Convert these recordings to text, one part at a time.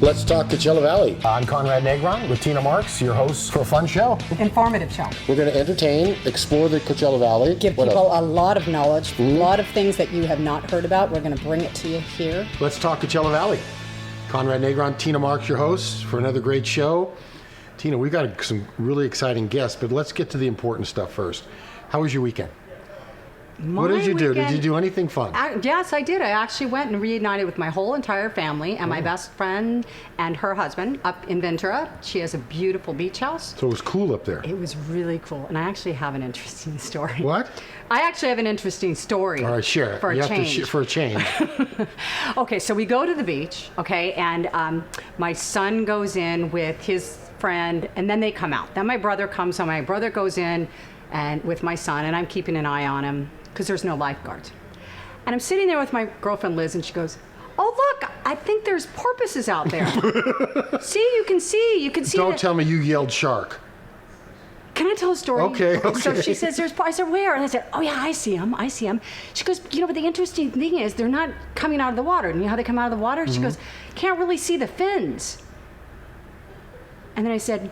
Let's talk Coachella Valley. I'm Conrad Negron with Tina Marks, your host for a fun show. Informative show. We're going to entertain, explore the Coachella Valley. Give people a lot of knowledge, a lot of things that you have not heard about. We're going to bring it to you here. Let's talk Coachella Valley. Conrad Negron, Tina Marks, your host for another great show. Tina, we've got some really exciting guests, but let's get to the important stuff first. How was your weekend? What did you do? Did you do anything fun? Yes, I did. I actually went and reunited with my whole entire family and my best friend and her husband up in Ventura. She has a beautiful beach house. So it was cool up there. It was really cool. And I actually have an interesting story. What? I actually have an interesting story. All right, share it. For a change. For a change. Okay, so we go to the beach, okay, and my son goes in with his friend, and then they come out. Then my brother comes, so my brother goes in and with my son, and I'm keeping an eye on him, because there's no lifeguards. And I'm sitting there with my girlfriend Liz, and she goes, "Oh look, I think there's porpoises out there." See, you can see. Don't tell me you yelled shark. Can I tell a story? Okay. So she says, I said, "Where?" And I said, "Oh yeah, I see them. She goes, "But the interesting thing is they're not coming out of the water. And you know how they come out of the water?" She goes, "Can't really see the fins." And then I said,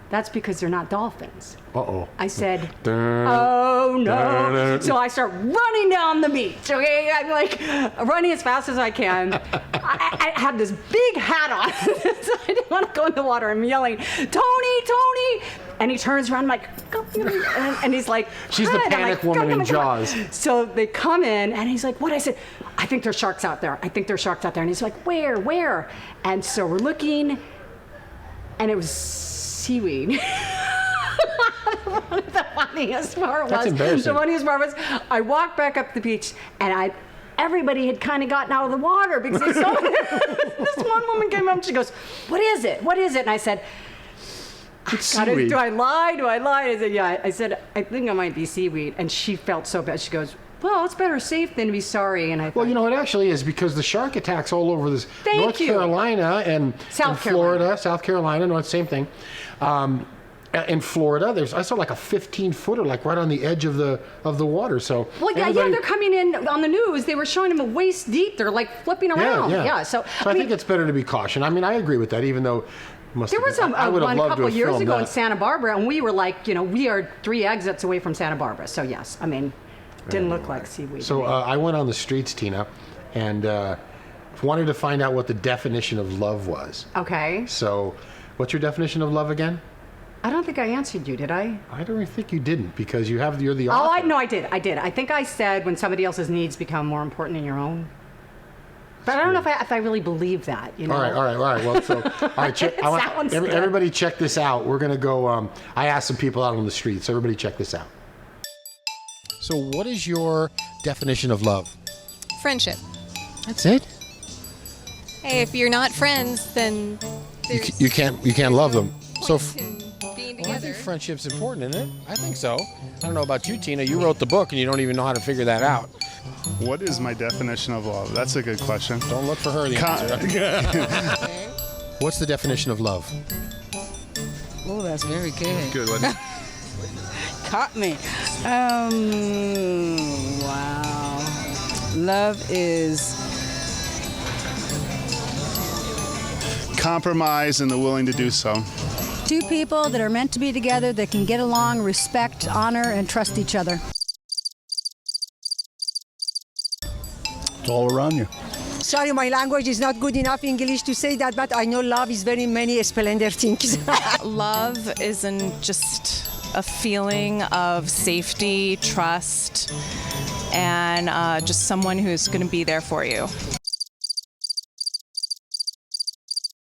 "That's because they're not dolphins." Uh-oh. I said, "Oh no." So I start running down the beach, okay? I'm like running as fast as I can. I have this big hat on. So I didn't want to go in the water. I'm yelling, "Tony!" And he turns around, I'm like, and he's like, she's the panic woman in Jaws. So they come in, and he's like, "What?" I said, "I think there's sharks out there. And he's like, "Where? And so we're looking, and it was seaweed. The funniest part That's embarrassing. The funniest part was I walked back up the beach, and everybody had kind of gotten out of the water because they saw this one woman came up and she goes, What is it? And I said, "Do I lie? I said, "Yeah." I said, "I think it might be seaweed." And she felt so bad. She goes, "Well, it's better safe than to be sorry." And I thought, Well, it actually is, because the shark attacks all over this North Carolina and Florida, South Carolina, same thing. In Florida, I saw like a 15-footer, like right on the edge of the water. So they're coming in on the news. They were showing them waist deep. They're like flipping around. Yeah. So I think it's better to be cautious. I mean, I agree with that, even though. There was one couple of years ago in Santa Barbara, and we were like, we are 3 exits away from Santa Barbara. So yes, I mean, didn't look like seaweed. So I went on the streets, Tina, and wanted to find out what the definition of love was. Okay. So, what's your definition of love again? I don't think I answered you, did I? I don't think you didn't, because you're the author. I did. I think I said when somebody else's needs become more important than your own. But I don't know if I really believe that. All right. Well, everybody check this out. We're going to go, I asked some people out on the street, so everybody check this out. So what is your definition of love? Friendship. That's it? Hey, if you're not friends, then you can't love them. So being I together. think friendship's important, isn't it? I think so. I don't know about you, Tina. You wrote the book, and you don't even know how to figure that out. What is my definition of love? That's a good question. Don't look for her, the answer. What's the definition of love? Oh, that's very good. Good, wasn't it? Caught me. Wow. Love is Compromise and the willing to do so. two people that are meant to be together, that can get along, respect, honor, and trust each other. It's all around you. Sorry, my language is not good enough English to say that, but I know love is very many splendid things. Love isn't just a feeling of safety, trust, and just someone who's going to be there for you.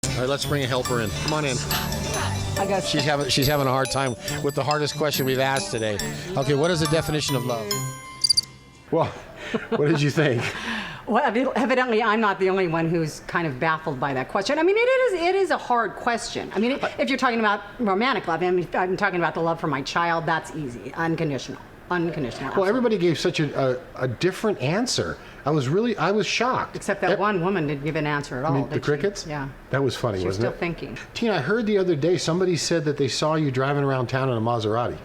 All right, let's bring a helper in. Come on in. I guess She's having a hard time with the hardest question we've asked today. Okay, what is the definition of love? Well, what did you think? Well, evidently, I'm not the only one who's kind of baffled by that question. I mean, it is a hard question. I mean, if you're talking about romantic love, I mean, I'm talking about the love for my child, that's easy, unconditional. Well, Absolutely. everybody gave such a different answer. I was shocked. Except that one woman didn't give an answer at all. I mean, the crickets? Yeah. That was funny, She was wasn't still thinking. Tina, I heard the other day somebody said that they saw you driving around town in a Maserati.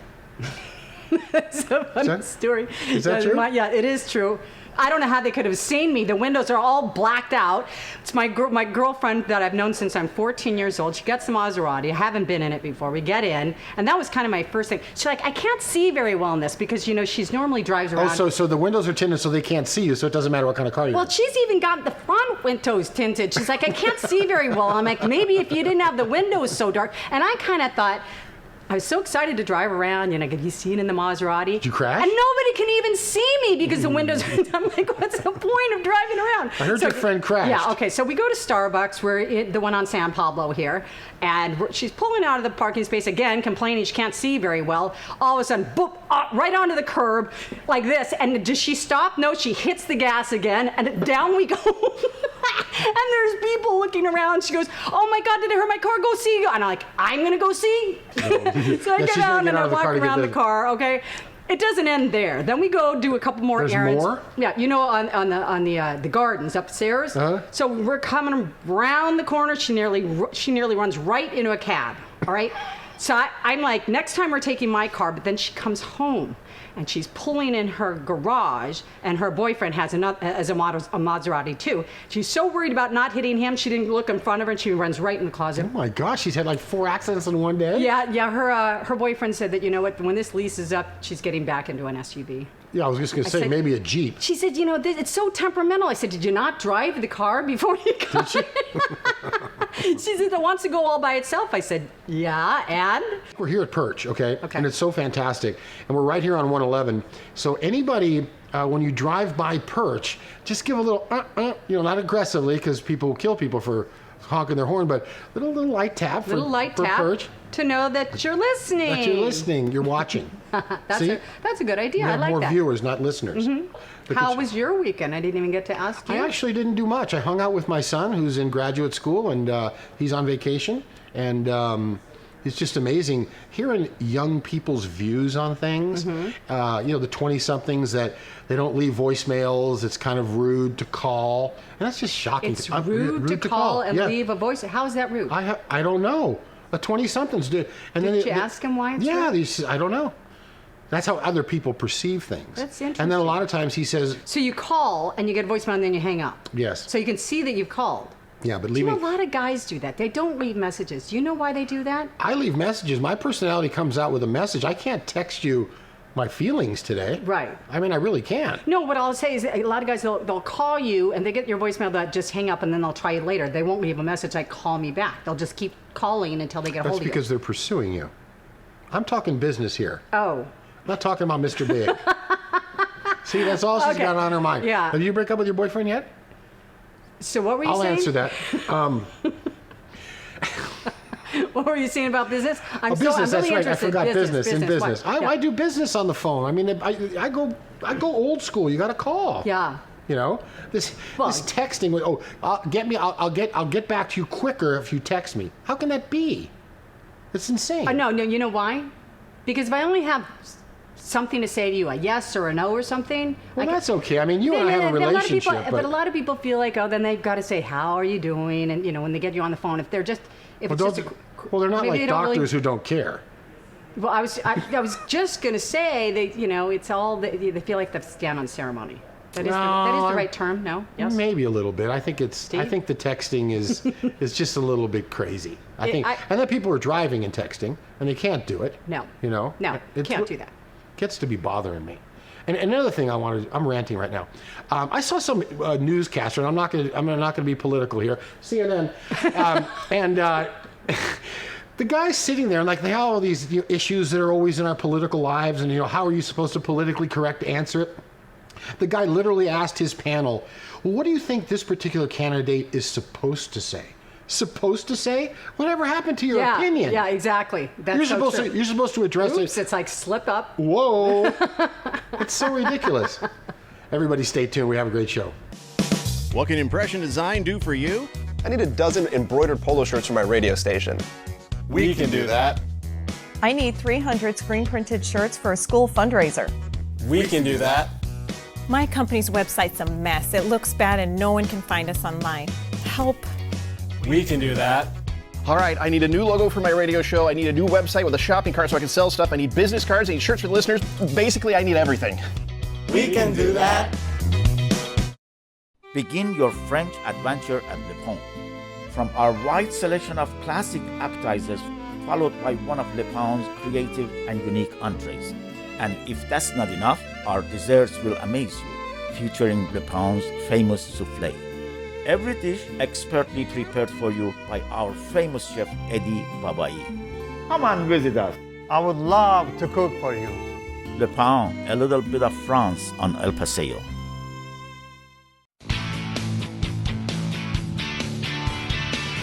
That's a funny story. Is that true? Yeah, it is true. I don't know how they could have seen me. The windows are all blacked out. It's my girlfriend that I've known since I'm 14 years old. She gets the Maserati. I haven't been in it before. We get in, and that was kind of my first thing. She's like, I can't see very well in this because, she's normally drives around. Oh, so the windows are tinted so they can't see you, so it doesn't matter what kind of car you're in. Well, she's even got the front windows tinted. She's like, I can't see very well. I'm like, maybe if you didn't have the windows so dark. And I kind of thought, I was so excited to drive around, get you seen in the Maserati. Did you crash? And nobody can even see me because the windows are, I'm like, what's the point of driving around? I heard your friend crashed. Yeah, okay, so we go to Starbucks, we're the one on San Pablo here, and she's pulling out of the parking space again, complaining she can't see very well. All of a sudden, boop, right onto the curb, like this, and does she stop? No, she hits the gas again, and down we go. And there's people looking around. She goes, oh my God, did I hurt my car? Go see. And I'm like, I'm going to go see. So I get out and I walk around the car, okay? It doesn't end there. Then we go do a couple more There's errands. More? Yeah, on the gardens upstairs. Uh-huh. So we're coming around the corner. She nearly runs right into a cab, all right? So I'm like, next time we're taking my car, but then she comes home. And she's pulling in her garage, and her boyfriend has a Maserati too. She's so worried about not hitting him, she didn't look in front of her, and she runs right in the closet. Oh my gosh, she's had like 4 accidents in one day? Yeah, her boyfriend said that, when this lease is up, she's getting back into an SUV. Yeah, I was just going to say, maybe a Jeep. She said, it's so temperamental. I said, did you not drive the car before you got Did she said, it wants to go all by itself. I said, yeah, and? We're here at Perch, okay? And it's so fantastic. And we're right here on 111. So anybody, when you drive by Perch, just give a little, not aggressively, because people will kill people for honking their horn, but little light tap for Perch. To know that you're listening. That you're listening, you're watching. That's a good idea. You have I like more that. viewers, not listeners. How was your weekend? I didn't even get to ask you. I actually didn't do much. I hung out with my son, who's in graduate school, and he's on vacation. And it's just amazing hearing young people's views on things. The 20-somethings that they don't leave voicemails. It's kind of rude to call, and that's just shocking. It's rude to call and leave a voice. How is that rude? I don't know. The 20-somethings do. And Did you ask him why it's rude? I don't know. That's how other people perceive things. That's interesting. And then a lot of times he says... So you call and you get a voicemail and then you hang up. Yes. So you can see that you've called. Yeah, but leaving... a lot of guys do that. They don't leave messages. Do you know why they do that? I leave messages. My personality comes out with a message. I can't text you my feelings today. Right. I mean, I really can't. No, what I'll say is a lot of guys, they'll call you and they get your voicemail, they'll just hang up and then they'll try you later. They won't leave a message like, call me back. They'll just keep calling until they get a hold of you. That's because they're pursuing you. I'm talking business here. Oh. I'm not talking about Mr. Big. See, that's all she's got on her mind. Yeah. Have you break up with your boyfriend yet? So what were you saying? I'll answer that. What were you saying about business? I'm business, really that's right. I interested. forgot business. In business. I do business on the phone. I mean, I go old school. You got to call. Yeah. This texting. I'll get back to you quicker if you text me. How can that be? It's insane. No. You know why? Because if I only have something to say to you, a yes or a no or something. Well, that's okay. I mean, you and I have a relationship. But a lot of people feel like, then they've got to say, how are you doing? And, when they get you on the phone, if they're just... Well, they're not like doctors who don't care. Well, I was just going to say that, it's all, they feel like they stand on ceremony. That is the right term, no? Yes? Maybe a little bit. I think the texting is just a little bit crazy. And then people are driving and texting, and they can't do it. No. No, can't do that. Gets to be bothering me. And another thing I'm ranting right now. I saw some newscaster, and I'm not going to be political here. CNN, and the guy's sitting there, and they have all these issues that are always in our political lives, and how are you supposed to politically correct answer it? The guy literally asked his panel, well, what do you think this particular candidate is supposed to say? Supposed to say? Whatever happened to your opinion? Yeah, exactly. You're supposed to address it. Oops, it's like slip up. Whoa. It's so ridiculous. Everybody stay tuned. We have a great show. What can Impression Design do for you? I need a dozen embroidered polo shirts for my radio station. We can do that. I need 300 screen printed shirts for a school fundraiser. We can do that. My company's website's a mess. It looks bad and no one can find us online. Help. We can do that. All right, I need a new logo for my radio show. I need a new website with a shopping cart so I can sell stuff. I need business cards. I need shirts for the listeners. Basically, I need everything. We can do that. Begin your French adventure at Le Pont. From our wide selection of classic appetizers, followed by one of Le Pont's creative and unique entrees. And if that's not enough, our desserts will amaze you, featuring Le Pont's famous soufflé. Every dish expertly prepared for you by our famous chef Eddie Babai. Come and visit us. I would love to cook for you. Le Pont, a little bit of France on El Paseo.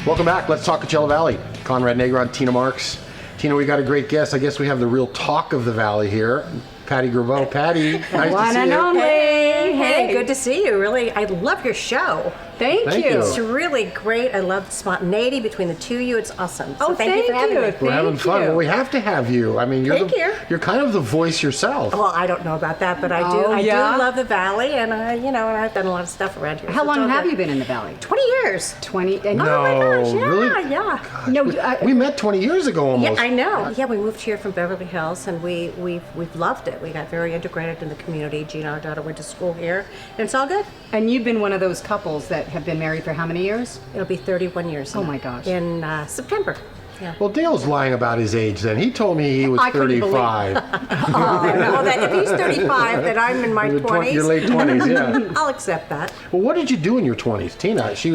Welcome back. Let's talk Coachella Valley. Conrad Negron, Tina Marks. Tina, we got a great guest. I guess we have the real talk of the valley here. Patti Gribow. Patti, nice to see you. Only. Hey, good to see you. Really, I love your show. Thank you. It's really great. I love the spontaneity between the two of you. It's awesome. So Oh, thank you for having me. We're having fun. Well, we have to have you. I mean, you're kind of the voice yourself. Well, I don't know about that, but I do. Oh, I do yeah? love the valley, and and I've done a lot of stuff around here. How so it's long all have good. you been in the valley? 20 years. 20. Oh my gosh! Yeah, really? yeah. No, We met 20 years ago almost. Yeah, I know. Yeah, we moved here from Beverly Hills, and we've loved it. We got very integrated in the community. Gina, our daughter, went to school here, and it's all good. And you've been one of those couples that have been married for how many years? It'll be 31 years. Oh now. my gosh. In September. Yeah. Well, Dale's lying about his age then. He told me he was I couldn't 35. Well, if he's 35, then I'm in my 20s. Your late 20s, yeah. I'll accept that. Well, what did you do in your 20s? Tina, she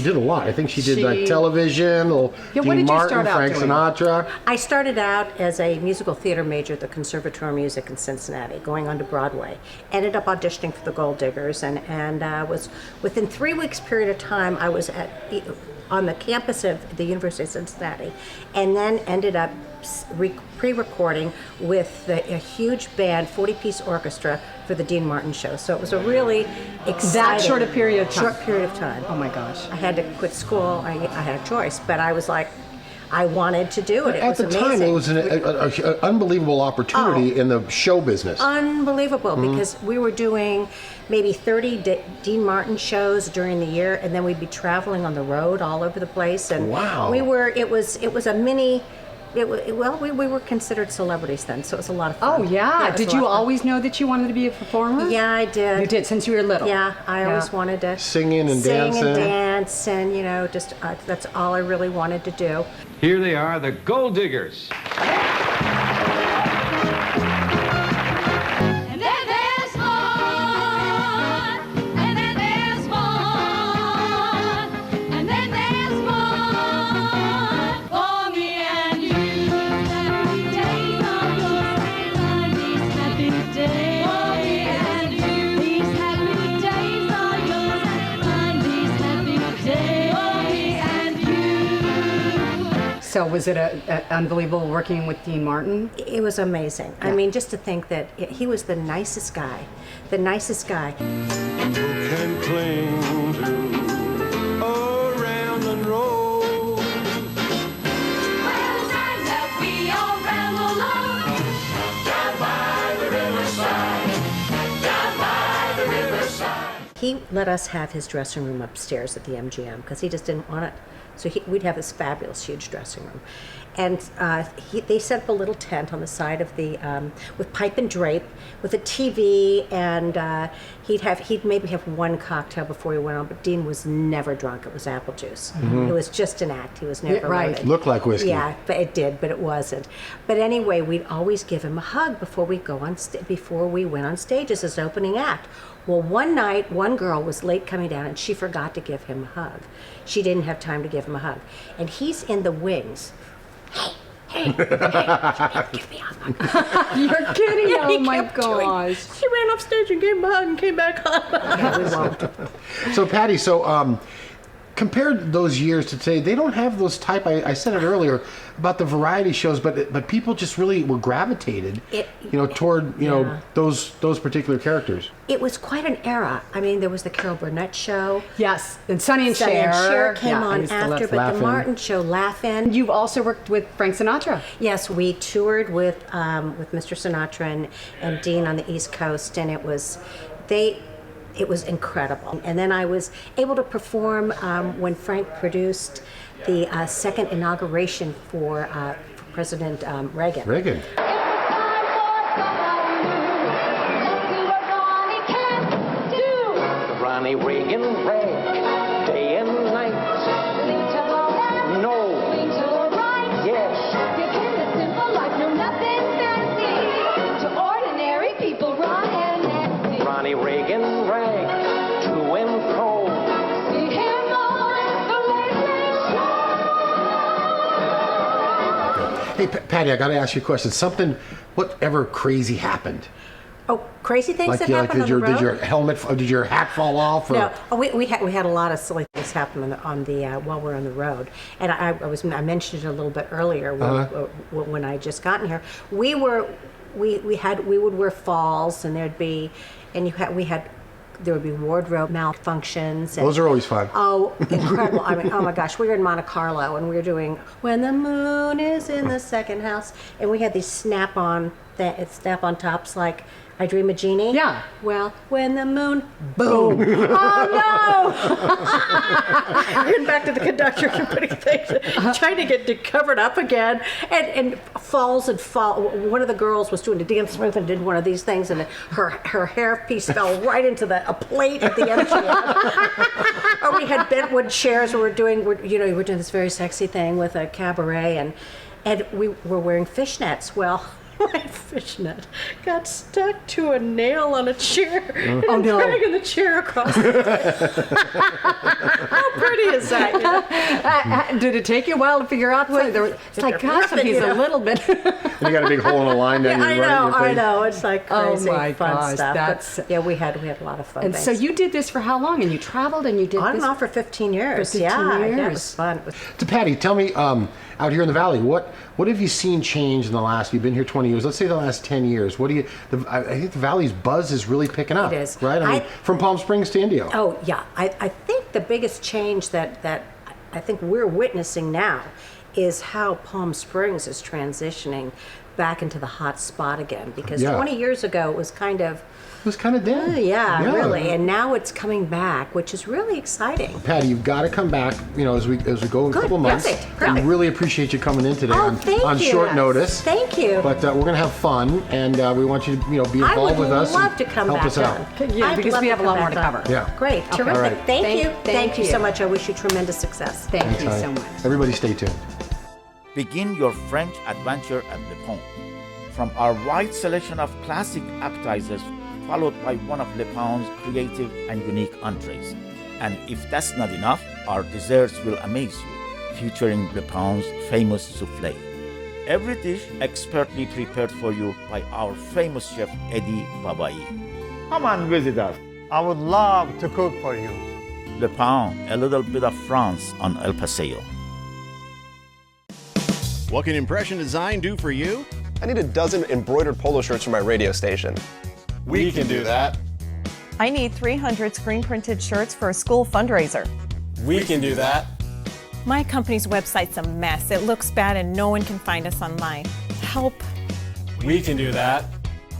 did a lot. I think she did like She- television, Yeah, what Dean did you Martin, start out Frank doing? Sinatra. I started out as a musical theater major at the Conservatory of Music in Cincinnati, going on to Broadway. Ended up auditioning for the Gold Diggers, and was within 3 weeks period of time I was on the campus of the University of Cincinnati, and then ended up pre-recording with a huge band, 40-piece orchestra for the Dean Martin show. So it was a really exciting That short a period of time? Short period of time. Oh my gosh. I had to quit school. I had a choice, but I was like, I wanted to do it. It At was the amazing. time, it was an unbelievable opportunity in the show business. Unbelievable, Mhm. because we were doing maybe 30 Dean Martin shows during the year, and then we'd be traveling on the road all over the place. And Wow. it was a mini. We were considered celebrities then, so it was a lot of fun. Oh, yeah. it was Did a you lot of fun. always know that you wanted to be a performer? Yeah, I did. You did since you were little? Yeah, I always Yeah. wanted to Singing and sing dancing. and dance, and just that's all I really wanted to do. Here they are, the Gold Diggers. And then there's more, and then there's more, and then there's more for me and you. Happy days are yours, and these happy days for me and you. These happy days are yours, and these happy days for me and you. So was it unbelievable working with Dean Martin? It was amazing. I mean, just to think that he was the nicest guy. The nicest guy. Can cling to around and roll. Well, the time that we all ramble along down by the riverside, down by the riverside. He let us have his dressing room upstairs at the MGM because he just didn't want it. So we'd have this fabulous, huge dressing room. And they set up a little tent on the side of the, with pipe and drape, with a TV, and he'd maybe have one cocktail before he went on, but Dean was never drunk. It was apple juice. Mhm. It was just an act. He was never Yeah, right. loaded. Looked like whiskey. Yeah, but it did, but it wasn't. But anyway, we'd always give him a hug before we went on stage as his opening act. Well, one night, one girl was late coming down, and she forgot to give him a hug. She didn't have time to give him a hug. And he's in the wings. Hey, give me a hug. You're kidding? Yeah, he Oh my kept doing- gosh. She ran upstage and gave him a hug and came back on. Okay, we won't. So, Patti, compared those years to today, they don't have those type. I said it earlier about the variety shows, but people just really were gravitated, toward Yeah. those particular characters. It was quite an era. I mean, there was the Carol Burnett show. Yes, and Sonny and Sonny and Cher. Cher came Yeah, I on used to love after, but Laugh-In. the Martin show, Laugh-In. You've also worked with Frank Sinatra. Yes, we toured with Mr. Sinatra and Dean on the East Coast, and it was incredible. And then I was able to perform when Frank produced the second inauguration for President Reagan. Reagan. Ronnie Ronnie Reagan rag, day and night. Lean to the left. No. Lean to the right. Yes. Begin the simple life, no nothing fancy. To ordinary people, Ron and Nancy. Ronnie Reagan rag, to and fro. See him on the late late show. Hey, Patty, I got to ask you a question. Whatever crazy happened? Oh, crazy things that happened on the road? Did your did your hat fall off? Or? No, we had a lot of silly things happen while we're on the road, and I mentioned it a little bit earlier when I just gotten here. We would wear falls, and there would be wardrobe malfunctions. And, those are always fun. Oh, incredible! I mean, oh my gosh, we were in Monte Carlo, and we were doing "When the Moon Is in the Second House," and we had these snap-on tops like I Dream of Jeannie. Yeah. Well, when the moon, boom. Oh no! Getting back to the conductor and putting things, trying to get covered up again, and falls and fall. One of the girls was doing a dance move and did one of these things, and her hair piece fell right into a plate at the end. Or we had bentwood chairs where we're doing this very sexy thing with a cabaret, and we were wearing fishnets. Well, my fishnet got stuck to a nail on a chair. And Oh, no. dragging the chair across. How pretty is that? You know? Did it take you a while to figure out? It's like, gosh, he's a little bit. You got a big hole in the line down your I know. It's like crazy Oh my fun gosh, stuff. But, yeah, we had a lot of fun. And things. so you did this for how long? And you traveled and you did on this and off for 15 years. For 15 yeah, years. it was fun. So Patty, tell me, out here in the valley, what have you seen change in the last? You've been here 20 years. Let's say the last 10 years. What do you? I think the valley's buzz is really picking up. It is, right? I mean, from Palm Springs to Indio. Oh yeah, I think the biggest change that I think we're witnessing now is how Palm Springs is transitioning back into the hot spot again. Because 20 years ago it was kind of dead. Yeah, really. And now it's coming back, which is really exciting. Patty, you've got to come back. As we go in a couple months. Perfect. We really appreciate you coming in today Thank you. short notice. Thank you. But we're going to have fun, and we want you to be involved with us. I would love to come help back us out. Yeah, because we have a lot more to cover. Yeah. Great. Okay. Terrific. All right. Thank you. Thank you you so much. I wish you tremendous success. Thank you so much. Everybody stay tuned. Begin your French adventure at Le Pont. From our wide selection of classic appetizers, followed by one of Le Pont's creative and unique entrees. And if that's not enough, our desserts will amaze you, featuring Le Pont's famous soufflé. Every dish expertly prepared for you by our famous chef Eddie Babai. Come and visit us. I would love to cook for you. Le Pont, a little bit of France on El Paseo. What can Impression Design do for you? I need a dozen embroidered polo shirts for my radio station. We can do that. I need 300 screen printed shirts for a school fundraiser. We can do that. My company's website's a mess. It looks bad and no one can find us online. Help. We can do that.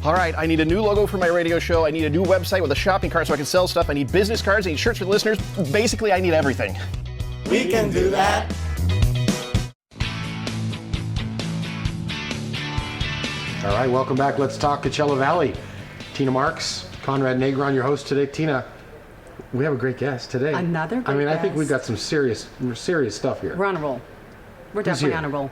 All right, I need a new logo for my radio show. I need a new website with a shopping cart so I can sell stuff. I need business cards. I need shirts for the listeners. Basically, I need everything. We can do that. All right, welcome back. Let's talk Coachella Valley. Tina Marks, Conrad Negron, your host today. Tina, we have a great guest today. Another great I mean, I think guest. we've got some serious stuff here. We're on a roll. We're Who's definitely here? on a roll.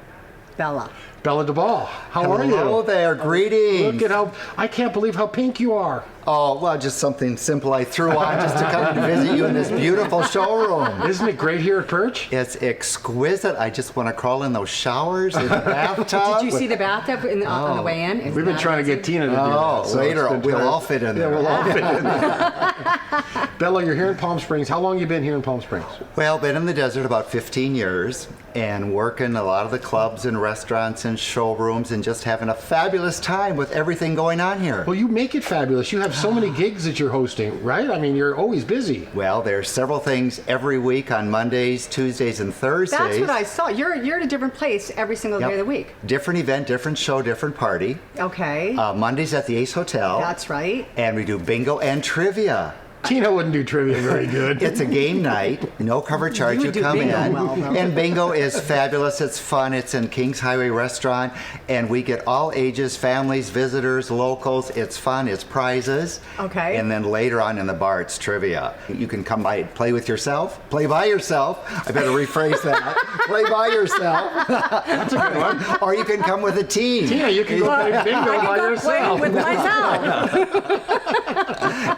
Bella. Bella DeBall, how are you? Hello there, greetings. Look at I can't believe how pink you are. Oh, well, just something simple I threw on just to come to visit you in this beautiful showroom. Isn't it great here at Perch? It's exquisite. I just want to crawl in those showers, in the bathtub. Did you see the bathtub on the way in? Isn't We've been that trying to get Tina to do that. so later it's been we'll trying- all fit in there. Yeah, we'll all fit in there. Bella, you're here in Palm Springs. How long you been here in Palm Springs? Well, been in the desert about 15 years and working a lot of the clubs and restaurants and showrooms and just having a fabulous time with everything going on here. Well, you make it fabulous. You have so many gigs that you're hosting, right? I mean, you're always busy. Well, there's several things every week on Mondays, Tuesdays, and Thursdays. That's what I saw. You're at a different place every single day of the week. Different event, different show, different party. Okay. Mondays at the Ace Hotel. That's right. And we do bingo and trivia. Tina wouldn't do trivia very good. It's a game night, no cover charge. You You would do come in, bingo well, though. and bingo is fabulous. It's fun. It's in Kings Highway Restaurant, and we get all ages, families, visitors, locals. It's fun. It's prizes. Okay. And then later on in the bar, it's trivia. You can come by and play with yourself, play by yourself. I better rephrase that. Play by yourself. That's a good one. Or you can come with a team. Tina, you can go play bingo I by can go yourself. play with myself.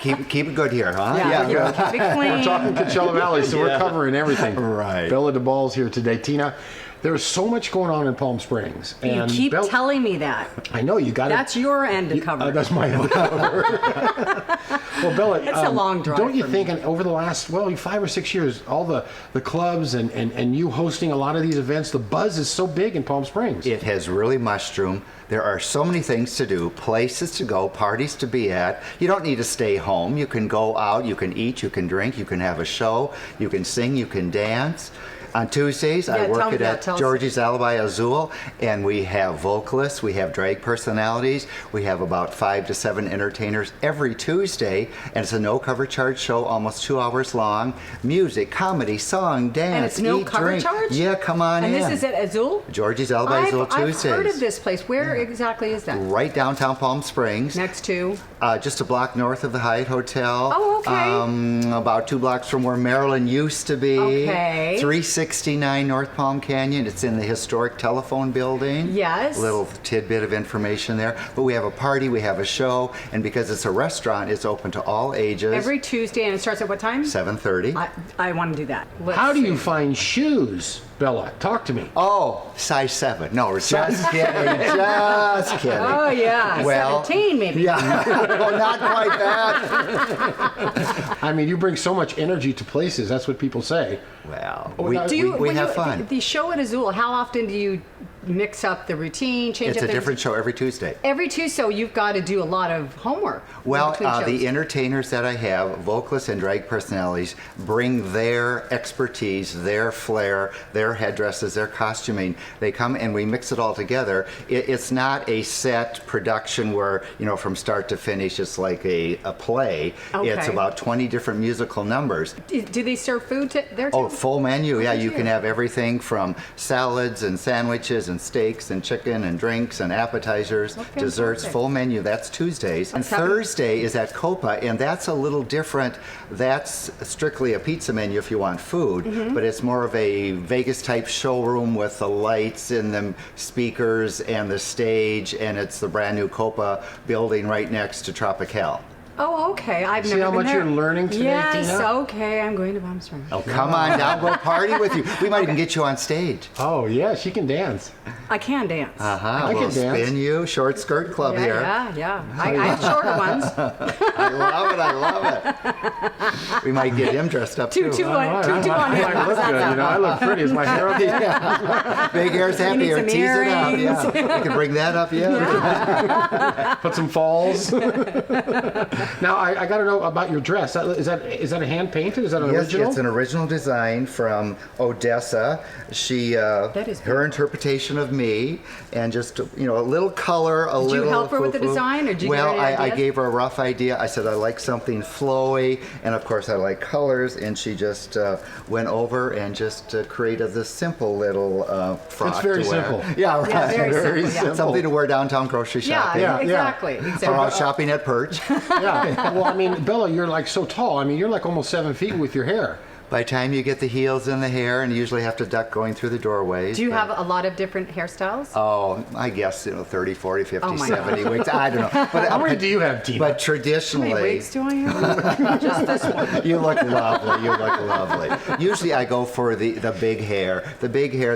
Keep it good here, huh? Yeah, good. keep it clean. We're talking Coachella Valley, so we're covering everything. Right. Bella DeBall's here today. Tina, there's so much going on in Palm Springs. You And keep Bella- telling me that. I know, you got That's your end to cover. That's my end to cover. Well, Bella, It's a long drive don't you for think over the last, 5 or 6 years, all the clubs and you hosting a lot of these events, the buzz is so big in Palm Springs? It has really mushroomed. There are so many things to do, places to go, parties to be at. You don't need to stay home. You can go out, you can eat, you can drink, you can have a show, you can sing, you can dance. On Tuesdays, I Yeah, tell work me that. at Tell us. Georgie's Alibi Azul, and we have vocalists, we have drag personalities, we have about 5 to 7 entertainers every Tuesday, and it's a no-cover charge show, almost 2 hours long. Music, comedy, song, dance, And it's no eat, cover drink. charge? Yeah, come on And in. this is at Azul? Georgie's Alibi Azul I've Tuesdays. heard of this place. Where exactly is that? Right downtown Palm Springs. Next to? Just a block north of the Hyatt Hotel. Oh, okay. About 2 blocks from where Maryland used to be. Okay. 369 North Palm Canyon. It's in the historic telephone building. Yes. Little tidbit of information there. But we have a party, we have a show, and because it's a restaurant, it's open to all ages. Every Tuesday, and it starts at what time? 7:30. I want to do that. How do you find shoes, Bella? Talk to me. Oh, size 7. No, we're just kidding. Just kidding. Oh, yeah. Well, 17 maybe. Yeah. Well, not quite that. I mean, you bring so much energy to places. That's what people say. Well, we When have fun. The show at Azul, how often do you mix up the routine, change It's up a things? different show every Tuesday. Every Tuesday, so you've got to do a lot of homework. Well, between shows. the entertainers that I have, vocalists and drag personalities, bring their expertise, their flair, their headdresses, their costuming. They come and we mix it all together. It's not a set production where, from start to finish, it's like a play. Okay. It's about 20 different musical numbers. Do they serve food there too? Oh, full menu. Yeah, you too. can have everything from salads and sandwiches and steaks and chicken and drinks and appetizers, desserts, fantastic. full menu. That's Tuesdays. And What's happening? Thursday is at Copa, and that's a little different. That's strictly a pizza menu if you want food, Mm-hmm. but it's more of a Vegas-type showroom with the lights and the speakers and the stage, and it's the brand new Copa building right next to Tropical. Oh, okay. I've See never how been much there. you're learning today, Yes, Tina? okay. I'm going to Palm Springs. Oh, come on down, go party with you. We might even get you on stage. Oh, yeah, she can dance. I can dance. Uh-huh. I We'll can dance. spin you. Short skirt club here. Yeah. I have shorter ones. I love it. We might get him dressed up too. Two on him. I look good. I look pretty. Is my hair okay? Yeah. Big hair's happy You here. need Tease some it up. earrings. Yeah. You can bring that up. Yeah. Put some falls. Now, I got to know about your dress. Is that a hand painted? Is that an Yes, original? it's an original design from Odessa. She, her interpretation of me, and just a little color, Did you help her with the design, or did you Well, give her any I ideas? gave her a rough idea. I said I like something flowy, and of course I like colors, and she just went over and just created this simple little frock. It's very to wear. simple. Yeah, right. Yeah, very simple, yeah. Something to wear downtown grocery shopping. Yeah, exactly. Or out shopping at Perch. Yeah. Well, I mean, Bella, you're like so tall. I mean, you're like almost 7 feet with your hair. By the time you get the heels in the hair, and you usually have to duck going through the doorways. Do you but- have a lot of different hairstyles? Oh, I guess 30, 40, 50, Oh my 70 wigs. I don't know. But How many do you have, Tina? But How many traditionally, wigs do I have? Just this one. you look lovely. You look lovely. Usually, I go for the big hair,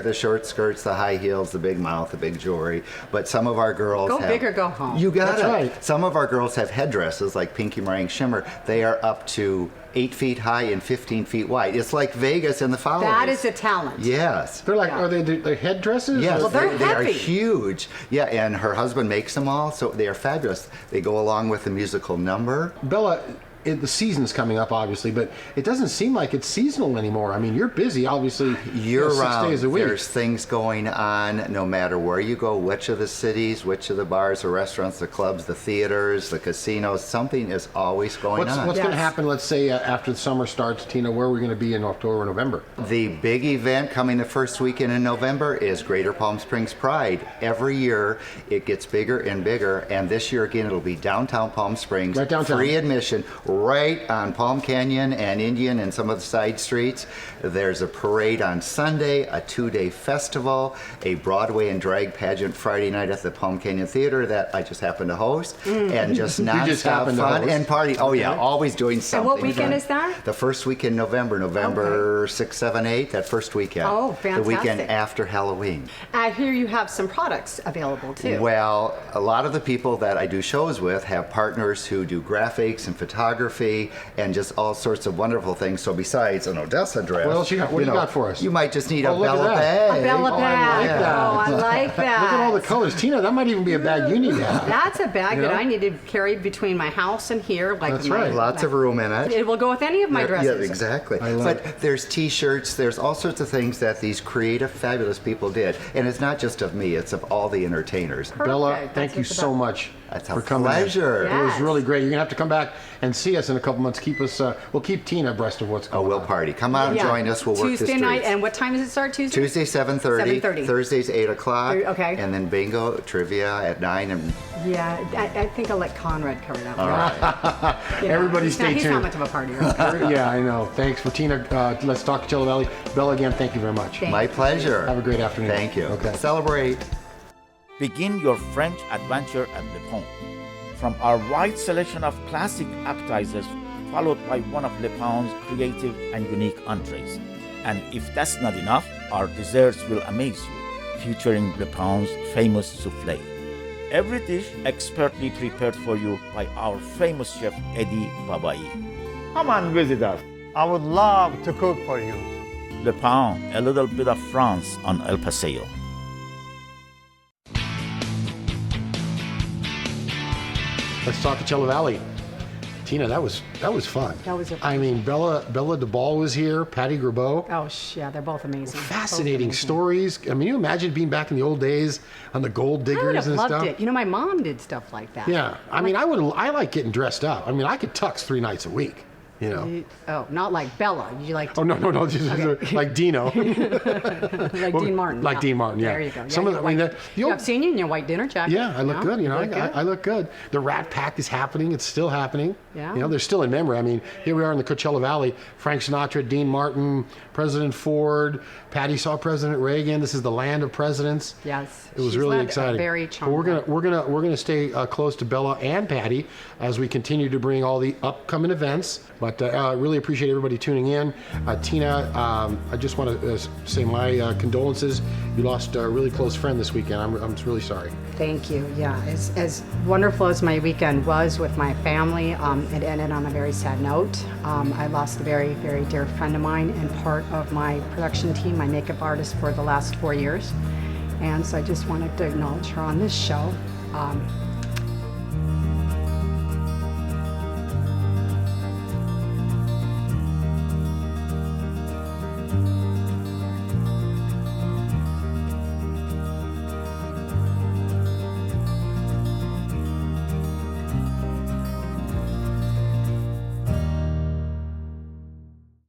the short skirts, the high heels, the big mouth, the big jewelry. But some of our girls Go have, big or go home. You got That's it. right. Some of our girls have headdresses like Pinky Meringue Shimmer. They are up to 8 feet high and 15 feet wide. It's like Vegas and the follies. That is a talent. Yes. They're like, Yeah. are they headdresses? Yes, Well, they're they are heavy. huge. Yeah, and her husband makes them all, so they are fabulous. They go along with the musical number. Bella, the season's coming up, obviously, but it doesn't seem like it's seasonal anymore. I mean, you're busy, obviously, year 6 round. days a week. There's things going on no matter where you go, which of the cities, which of the bars, the restaurants, the clubs, the theaters, the casinos. Something is always going on. What's going to happen, let's say, after the summer starts, Tina? Where are we going to be in October, November? The big event coming the first weekend in November is Greater Palm Springs Pride. Every year it gets bigger and bigger, and this year again it'll be downtown Palm Springs. Right downtown. Free admission, right on Palm Canyon and Indian and some of the side streets. There's a parade on Sunday, a 2-day festival, a Broadway and drag pageant Friday night at the Palm Canyon Theater that I just happen to host, and just nonstop fun and party. Oh yeah, always doing something. And what weekend is that? The first weekend in November 6, 7, 8, that first weekend. Oh, fantastic. The weekend after Halloween. I hear you have some products available too. Well, a lot of the people that I do shows with have partners who do graphics and photography and just all sorts of wonderful things. So besides an Odessa dress, What else you got? What do you got for us? You might just need a Oh, look at Bella that. bag. A Bella bag. I like that. Oh, I like that. Look at all the colors. Tina, that might even be a bag you need to have. That's a bag You that know? I need to carry between my house and here. Like That's right. Lots of room in it. It will go with any of my dresses. Yeah, exactly. I love But there's T-shirts, there's all sorts of things that these creative, fabulous people did. And it's not just of me, it's of all the entertainers. Bella, thank you so much for coming. pleasure. It was really great. You're gonna have to come back and see us in a couple months. Keep us. We'll keep Tina abreast of what's going on. We'll party. Come out and Yeah. join us. We'll work the Tuesday streets. night, and what time does it start Tuesday? Tuesday 7:30. 7:30. Thursdays 8 o'clock. Okay. And then bingo trivia at 9. And Yeah, I think I'll let Conrad cover that. all right. You know, Everybody he's stay not, He's tuned. not much of a partier. Yeah, I know. Thanks for Tina. Let's talk Coachella Valley. Bella, again, thank you very much. My pleasure. Have a great afternoon. Thank you. Okay. Celebrate. Begin your French adventure at Le Pont. From our wide selection of classic appetizers, followed by one of Le Pont's creative and unique entrees. And if that's not enough, our desserts will amaze you, featuring Le Pont's famous soufflé. Every dish expertly prepared for you by our famous chef Eddie Babai. Come and visit us. I would love to cook for you. Le Pont, a little bit of France on El Paseo. Let's talk Coachella Valley. Tina, that was fun. That was I mean, Bella DeBall was here. Patti Gribow. Oh, yeah, they're both amazing. Fascinating stories. I mean, you imagine being back in the old days on the gold I would diggers have and loved stuff. it. You know, my mom did stuff like that. Yeah, I mean, I like getting dressed up. I mean, I could tux 3 nights a week. You know. Oh, not like Bella. You like? Oh no, just Okay. like Dino. Like Dean Martin. Like yeah. Dean Martin, yeah. There you go. Yeah, Some of the, I mean, I've seen you in your white dinner jacket. Yeah, I look good. You know, look good. I look good. The Rat Pack is happening. It's still happening. Yeah. You know, they're still in memory. I mean, here we are in the Coachella Valley. Frank Sinatra, Dean Martin, President Ford, Patti saw President Reagan. This is the land of presidents. Yes. It was She's really led a exciting. very But charming. we're gonna stay close to Bella and Patti as we continue to bring all the upcoming events. But really appreciate everybody tuning in. Tina, I just want to say my condolences. You lost a really close friend this weekend. I'm really sorry. Thank you. Yeah, as wonderful as my weekend was with my family, it ended on a very sad note. I lost a very, very dear friend of mine and part of my production team, my makeup artist for the last 4 years. And so I just wanted to acknowledge her on this show.